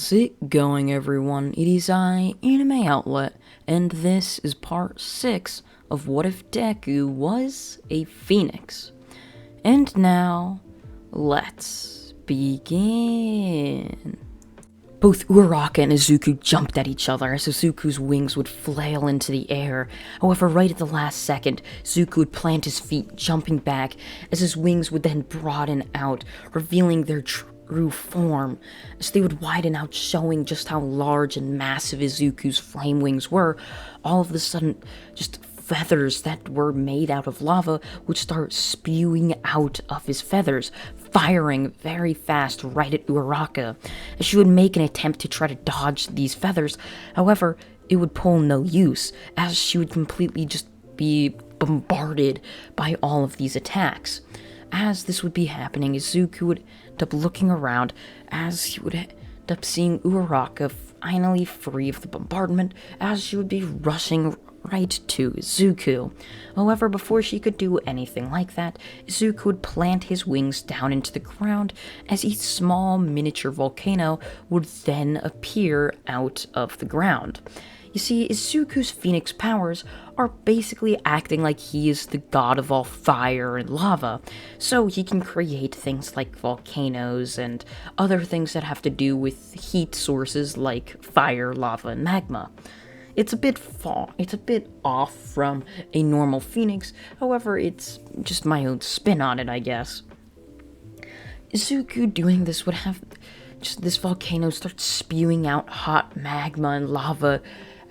How's it going, everyone? It is I, Anime Outlet, and this is part 6 of What If Deku Was a Phoenix. And now, let's begin. Both Uraraka and Izuku jumped at each other as Izuku's wings would flail into the air. However, right at the last second, Izuku would plant his feet, jumping back, as his wings would then broaden out, revealing their true form, as they would widen out, showing just how large and massive Izuku's flame wings were. All of a sudden, just feathers that were made out of lava would start spewing out of his feathers, firing very fast right at Uraraka, as she would make an attempt to try to dodge these feathers. However, it would pull no use, as she would completely just be bombarded by all of these attacks. As this would be happening, Izuku would end up looking around, as he would end up seeing Uraraka finally free of the bombardment, as she would be rushing right to Izuku. However, before she could do anything like that, Izuku would plant his wings down into the ground, as a small miniature volcano would then appear out of the ground. You see, Izuku's phoenix powers are basically acting like he is the god of all fire and lava, so he can create things like volcanoes and other things that have to do with heat sources like fire, lava, and magma. It's a bit off from a normal phoenix, however, it's just my own spin on it, I guess. Izuku doing this would have just this volcano start spewing out hot magma and lava,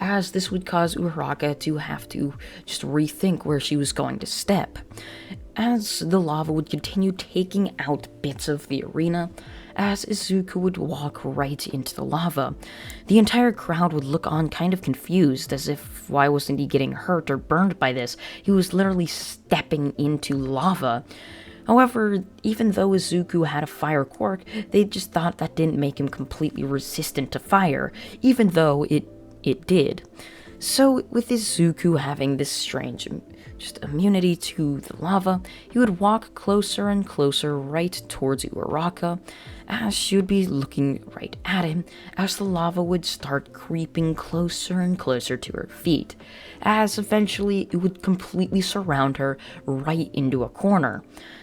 as this would cause Uraraka to have to just rethink where she was going to step. As the lava would continue taking out bits of the arena, as Izuku would walk right into the lava. The entire crowd would look on kind of confused, as if why wasn't he getting hurt or burned by this? He was literally stepping into lava. However, even though Izuku had a fire quirk, they just thought that didn't make him completely resistant to fire, even though it did. So, with Izuku having this strange immunity to the lava, he would walk closer and closer right towards Uraraka, as she would be looking right at him, as the lava would start creeping closer and closer to her feet, as eventually it would completely surround her right into a corner,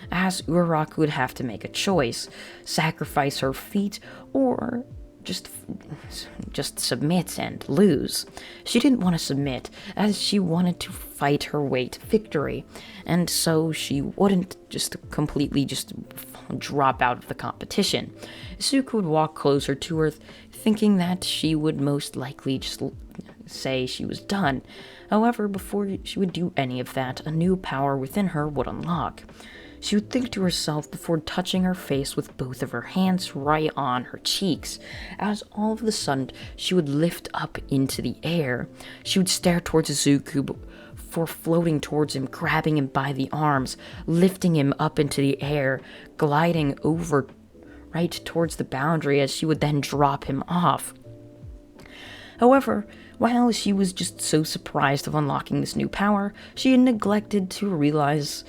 as Uraraka would have to make a choice: sacrifice her feet or just submit and lose. She didn't want to submit, as she wanted to fight her way to victory, and so she wouldn't just completely drop out of the competition. Izuku would walk closer to her, thinking that she would most likely just say she was done. However, before she would do any of that, a new power within her would unlock. She would think to herself before touching her face with both of her hands right on her cheeks, as all of a sudden she would lift up into the air. She would stare towards Izuku before floating towards him, grabbing him by the arms, lifting him up into the air, gliding over right towards the boundary, as she would then drop him off. However, while she was just so surprised of unlocking this new power, she had neglected to realize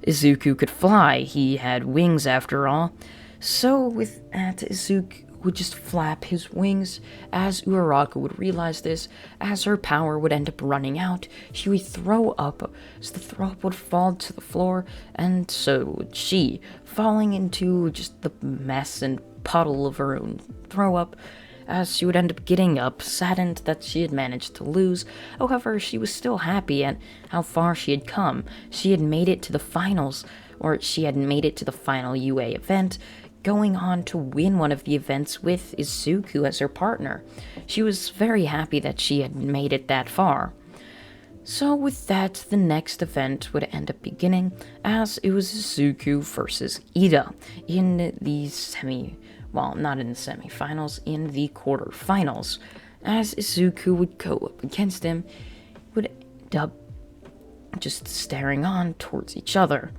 Izuku could fly. He had wings after all. So with that, Izuku would just flap his wings, as Uraraka would realize this. As her power would end up running out, she would throw up, as the throw up would fall to the floor, and so would she, falling into just the mess and puddle of her own throw up, as she would end up getting up, saddened that she had managed to lose. However, she was still happy at how far she had come. She had made it to the finals, or she had made it to the final UA event, going on to win one of the events with Izuku as her partner. She was very happy that she had made it that far. So with that, the next event would end up beginning, as it was Izuku versus Ida in the not in the semifinals, in the quarterfinals. As Izuku would go up against him, would end up just staring on towards each other.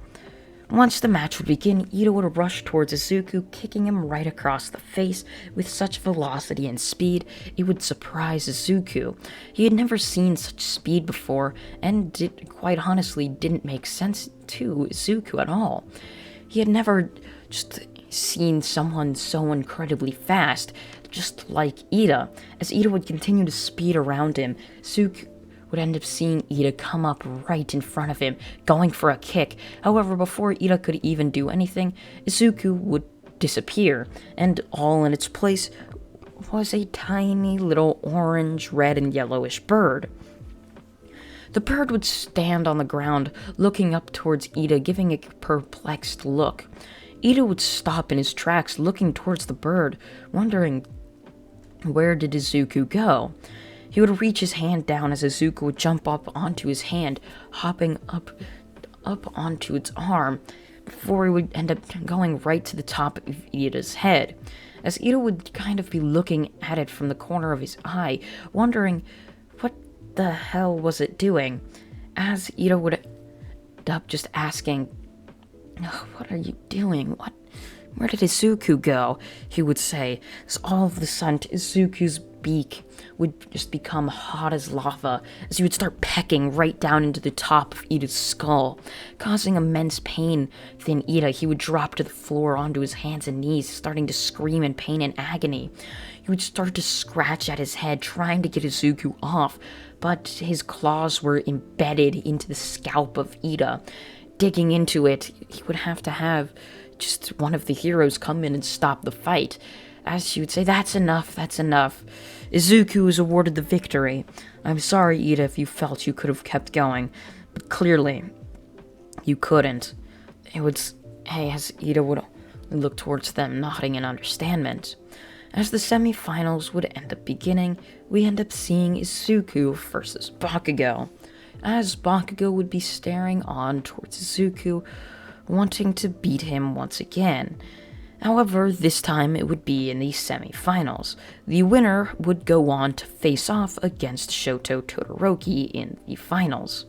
Once the match would begin, Ida would rush towards Izuku, kicking him right across the face with such velocity and speed it would surprise Izuku. He had never seen such speed before, and quite honestly didn't make sense to Izuku at all. He had never seen someone so incredibly fast, just like Ida. As Ida would continue to speed around him, Izuku would end up seeing Ida come up right in front of him, going for a kick. However, before Ida could even do anything, Izuku would disappear, and all in its place was a tiny little orange, red, and yellowish bird. The bird would stand on the ground, looking up towards Ida, giving a perplexed look. Ida would stop in his tracks, looking towards the bird, wondering where did Izuku go. He would reach his hand down as Izuku would jump up onto his hand, hopping up onto its arm, before he would end up going right to the top of Ida's head. As Ida would kind of be looking at it from the corner of his eye, wondering what the hell was it doing, as Ida would end up just asking, "What are you doing? Where did Izuku go?" he would say, as all of a sudden Izuku's beak would just become hot as lava, as he would start pecking right down into the top of Ida's skull, causing immense pain within Ida. He would drop to the floor onto his hands and knees, starting to scream in pain and agony. He would start to scratch at his head, trying to get Izuku off, but his claws were embedded into the scalp of Ida. Digging into it, he would have to have just one of the heroes come in and stop the fight, as she would say, "That's enough, that's enough. Izuku is awarded the victory. I'm sorry, Ida, if you felt you could have kept going, but clearly you couldn't." It would, as Ida would look towards them, nodding in understanding. As the semi-finals would end up beginning, we end up seeing Izuku versus Bakugo, as Bakugo would be staring on towards Izuku, wanting to beat him once again. However, this time it would be in the semi-finals. The winner would go on to face off against Shoto Todoroki in the finals.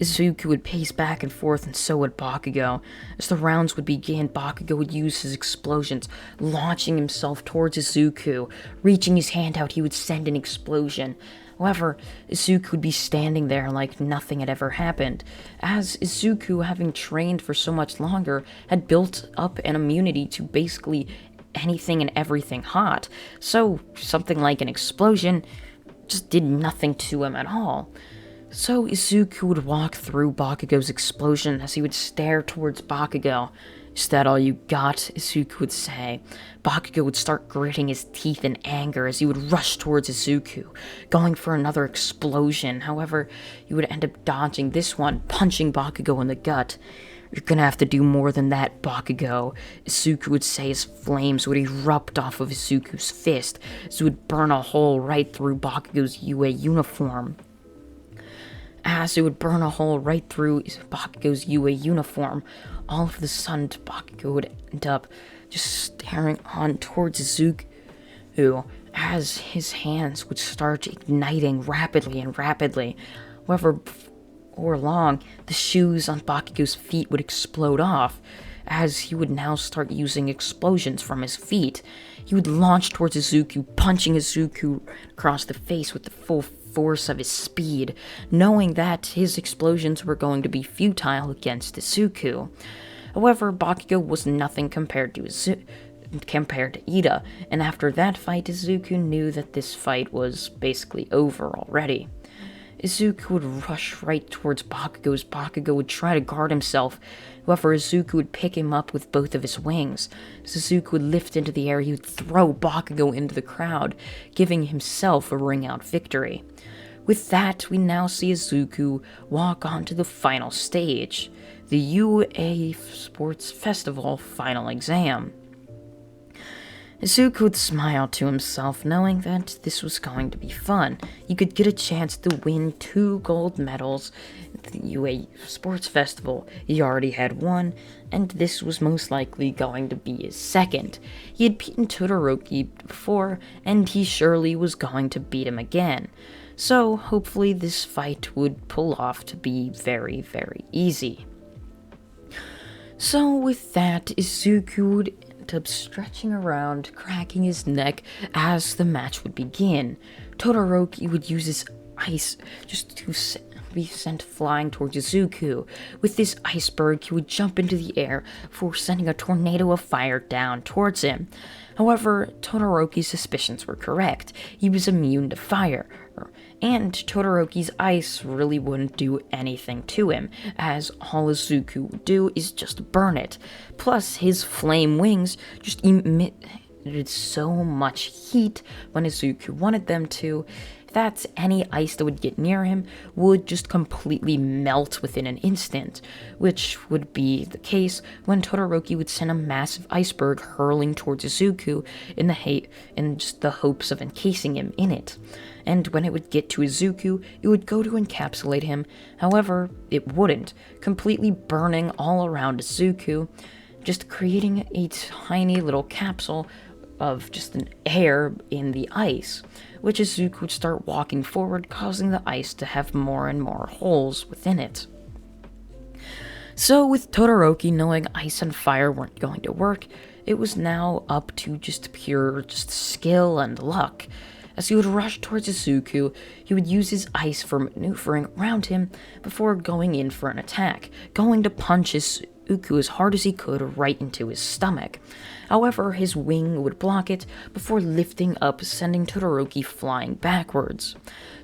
Izuku would pace back and forth, and so would Bakugo. As the rounds would begin, Bakugo would use his explosions, launching himself towards Izuku. Reaching his hand out, he would send an explosion. However, Izuku would be standing there like nothing had ever happened, as Izuku, having trained for so much longer, had built up an immunity to basically anything and everything hot. So, something like an explosion just did nothing to him at all. So Izuku would walk through Bakugo's explosion as he would stare towards Bakugo. "Is that all you got?" Izuku would say. Bakugo would start gritting his teeth in anger as he would rush towards Izuku, going for another explosion. However, he would end up dodging this one, punching Bakugo in the gut. "You're gonna have to do more than that, Bakugo," Izuku would say as flames would erupt off of Izuku's fist, as it would burn a hole right through Bakugo's UA uniform. As it would burn a hole right through Bakugo's UA uniform, all of a sudden Bakugo would end up just staring on towards Izuku, as his hands would start igniting rapidly and rapidly. However, before long, the shoes on Bakugo's feet would explode off, as he would now start using explosions from his feet. He would launch towards Izuku, punching Izuku across the face with the full force of his speed, knowing that his explosions were going to be futile against Izuku. However, Bakugo was nothing compared to Ida, and after that fight, Izuku knew that this fight was basically over already. Izuku would rush right towards Bakugo as Bakugo would try to guard himself. However, Izuku would pick him up with both of his wings. As Izuku would lift into the air, he would throw Bakugo into the crowd, giving himself a ring-out victory. With that, we now see Izuku walk onto the final stage, the UA Sports Festival final exam. Izuku would smile to himself, knowing that this was going to be fun. He could get a chance to win 2 gold medals at the UA Sports Festival. He already had 1, and this was most likely going to be his second. He had beaten Todoroki before, and he surely was going to beat him again. So, hopefully this fight would pull off to be very, very easy. So, with that, Izuku would end up stretching around, cracking his neck as the match would begin. Todoroki would use his ice just to be sent flying towards Izuku. With this iceberg, he would jump into the air before sending a tornado of fire down towards him. However, Todoroki's suspicions were correct. He was immune to fire, and Todoroki's ice really wouldn't do anything to him, as all Izuku would do is just burn it. Plus, his flame wings just emitted so much heat when Izuku wanted them to, that any ice that would get near him would just completely melt within an instant, which would be the case when Todoroki would send a massive iceberg hurling towards Izuku in just the hopes of encasing him in it. And when it would get to Izuku, it would go to encapsulate him. However, it wouldn't, completely burning all around Izuku, just creating a tiny little capsule of just an air in the ice, which Izuku would start walking forward, causing the ice to have more and more holes within it. So with Todoroki knowing ice and fire weren't going to work, it was now up to just pure skill and luck. As he would rush towards Izuku, he would use his ice for maneuvering around him before going in for an attack, going to punch Izuku as hard as he could right into his stomach. However, his wing would block it before lifting up, sending Todoroki flying backwards.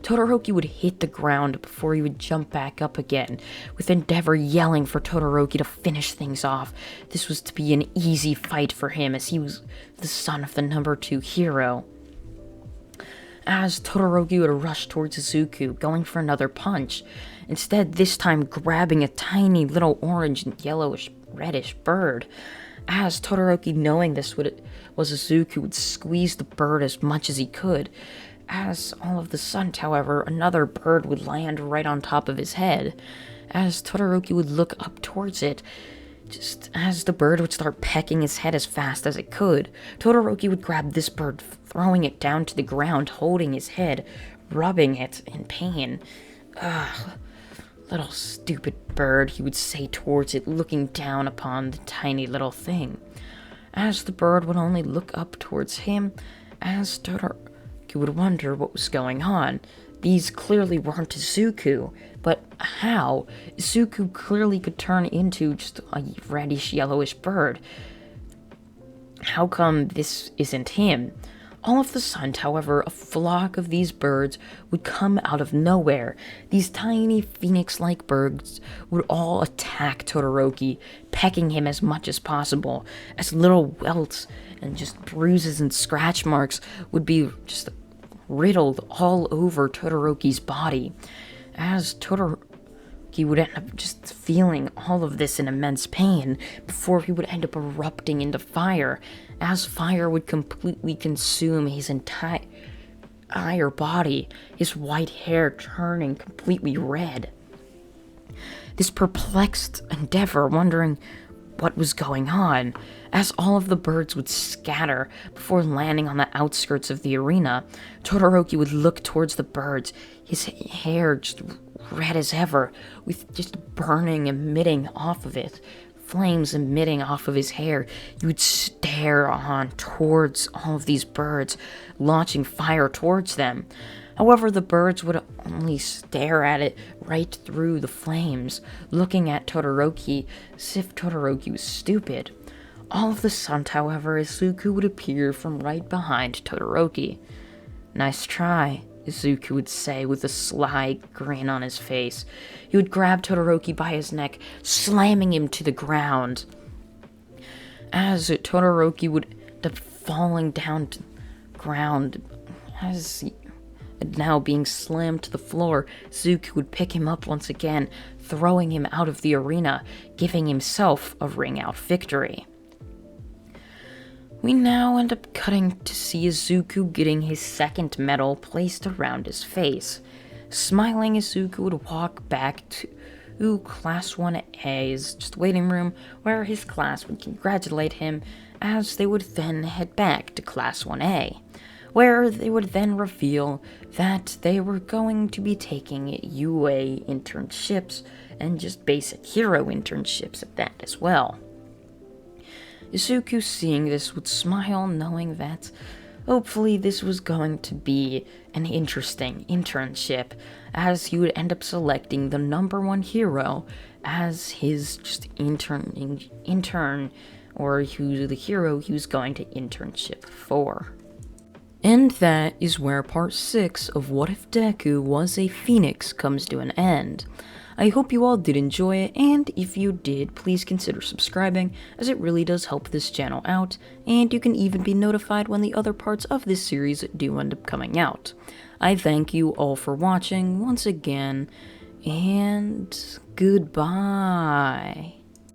Todoroki would hit the ground before he would jump back up again, with Endeavor yelling for Todoroki to finish things off. This was to be an easy fight for him, as he was the son of the number 2 hero. As Todoroki would rush towards Izuku, going for another punch, instead this time grabbing a tiny little orange and yellowish reddish bird. As Todoroki, knowing this was Izuku, would squeeze the bird as much as he could. As all of the sudden, however, another bird would land right on top of his head. As Todoroki would look up towards it, just as the bird would start pecking his head as fast as it could, Todoroki would grab this bird, throwing it down to the ground, holding his head, rubbing it in pain. Ugh. Little stupid bird, he would say towards it, looking down upon the tiny little thing. As the bird would only look up towards him, as Todoroki would wonder what was going on. These clearly weren't Izuku, but how? Izuku clearly could turn into just a reddish-yellowish bird. How come this isn't him? All of a sudden, however, a flock of these birds would come out of nowhere. These tiny phoenix-like birds would all attack Todoroki, pecking him as much as possible, as little welts and just bruises and scratch marks would be just riddled all over Todoroki's body. As Todoroki would end up just feeling all of this in immense pain before he would end up erupting into fire, as fire would completely consume his entire body, his white hair turning completely red. This perplexed Endeavor, wondering what was going on, as all of the birds would scatter before landing on the outskirts of the arena. Todoroki would look towards the birds, his hair just red as ever, with just burning emitting off of it, flames emitting off of his hair. He would stare on towards all of these birds, launching fire towards them. However, the birds would only stare at it right through the flames, looking at Todoroki as if Todoroki was stupid. All of a sudden, however, Izuku would appear from right behind Todoroki. "Nice try," Izuku would say with a sly grin on his face. He would grab Todoroki by his neck, slamming him to the ground. As Todoroki would end up falling down to the ground, as he now being slammed to the floor, Izuku would pick him up once again, throwing him out of the arena, giving himself a ring-out victory. We now end up cutting to see Izuku getting his second medal placed around his face. Smiling, Izuku would walk back to Class 1A's just waiting room, where his class would congratulate him, as they would then head back to Class 1A, where they would then reveal that they were going to be taking UA internships, and just basic hero internships at that as well. Izuku, seeing this, would smile, knowing that Hopefully this was going to be an interesting internship, as he would end up selecting the number one hero as his just intern, or who the hero he was going to internship for. And that is where part 6 of What If Deku Was a Phoenix comes to an end. I hope you all did enjoy it, and if you did, please consider subscribing, as it really does help this channel out, and you can even be notified when the other parts of this series do end up coming out. I thank you all for watching once again, and goodbye.